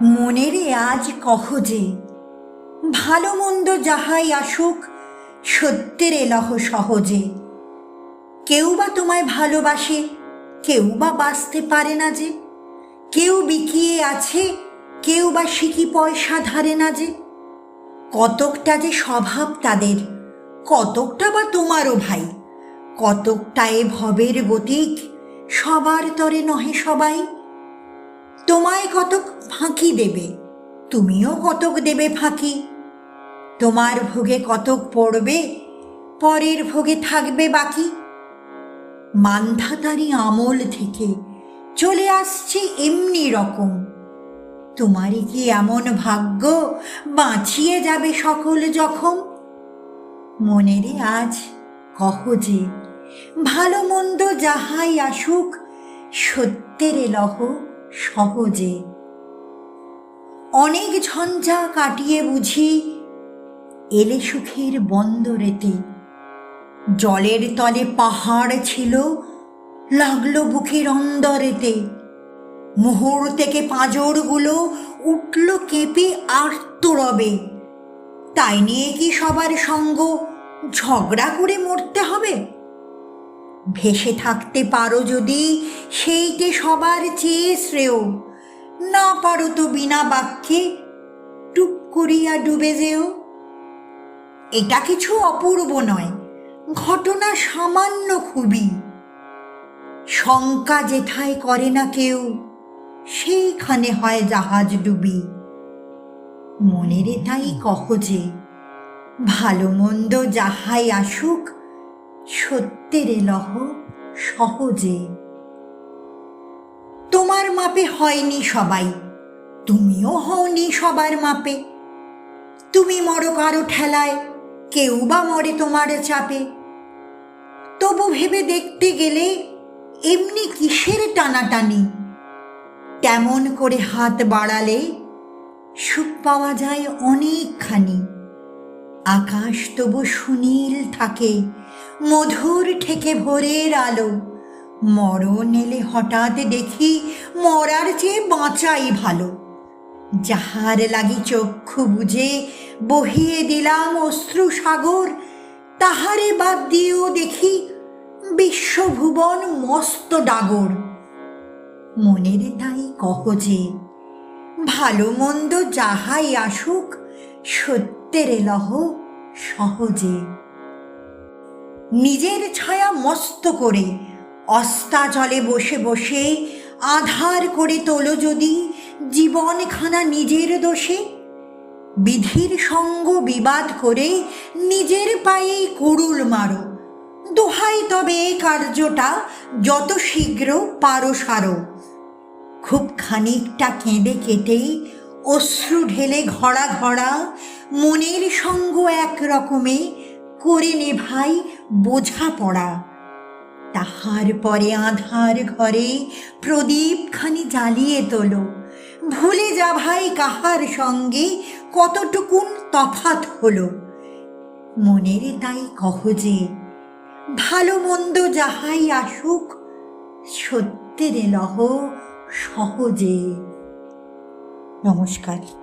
মনেরে আজ কহ যে, ভালো মন্দ যাহাই আসুক, সত্যের এলহ সহজে। কেউ বা তোমায় ভালোবাসে, কেউ বা বাঁচতে পারে না যে। কেউ বিকিয়ে আছে, কেউ বা সিকি পয়সা ধারে না যে। কতকটা যে স্বভাব তাদের, কতকটা বা তোমারও ভাই। কতকটা এ ভবের গতিক, সবার তরে নহে সবাই। তোমায় কতক ফাঁকি দেবে, তুমিও কতক দেবে ফাঁকি। তোমার ভোগে কতক পড়বে, পরের ভোগে থাকবে বাকি। মান্ধাতারি আমল থেকে চলে আসছে এমনি রকম। তোমারই কি এমন ভাগ্য, বাঁচিয়ে যাবে সকল জখম? মনেরে আজ কহ যে, ভালো মন্দ যাহাই আসুক, সত্যের এলহ সহজে। অনেক ঝঞ্ঝা কাটিয়ে বুঝি এলে সুখের বন্দরেতে। জলের তলে পাহাড় ছিল, লাগলো বুকের অন্দরেতে। মুহূর্তেকে পাঁজরগুলো উঠল কেঁপে আর্তরবে। তাই নিয়ে কি সবার সঙ্গ ঝগড়া করে মরতে হবে? ভেসে থাকতে পারো যদি, সেইটে সবার চেয়ে শ্রেয়। না পারো তো বিনা বাক্যে টুপ করিয়া ডুবে যেও। এটা কিছু অপূর্ব নয়, ঘটনা সামান্য খুবই। শঙ্কা যেথায় করে না কেউ, সেইখানে হয় জাহাজ ডুবি। মনেরে তাই কহ যে, ভালো মন্দ যাহাই আসুক, সত্যের এলহ সহজে। তোমার মাপে হয়নি সবাই, তুমিও হওনি সবার মাপে। তুমি মরো কারো ঠেলায়, কেউ বা মরে তোমার চাপে। তবু ভেবে দেখতে গেলে এমনি কিসের টানাটানি? তেমন করে হাত বাড়ালে সুখ পাওয়া যায় অনেকখানি। আকাশ তবু সুনীল থাকে, মধুর ঠেকে ভোরের আলো। মরণ এলে হঠাৎ দেখি, মরার চেয়ে বাঁচাই ভালো। যাহার লাগি চক্ষু বুজে বহিয়ে দিলাম অশ্রু সাগর, তাহারে বাদ দিয়েও দেখি বিশ্বভুবন মস্ত ডাগর। মনেরে তাই কহ যে, ভালো মন্দ যাহাই আসুক, সত্যের এলহ সহজে। নিজের ছায়া মস্ত করে অস্তাচলে বসে বসে আধার করে তোলো যদি জীবনখানা নিজের দোষে। বিধির সঙ্গ বিবাদ করে নিজের পায়েই কুড়ুল মারো। দোহাই তবে এ কার্যটা যত শীঘ্র পারো সারো। খুব খানিকটা কেঁদে কেটে অশ্রু ঢেলে ঘড়া ঘড়া, মনের সঙ্গ এক রকমে করে নে ভাই বোঝাপড়া। তাহার পরে আঁধার ঘরে প্রদীপখানি জ্বালিয়ে তোলো। ভুলে যা ভাই কাহার সঙ্গে কতটুকুন তফাৎ হলো। মনেরে তাই কহ যে, ভালো মন্দ যাহাই আসুক, সত্যের এলহ সহজে। নমস্কার।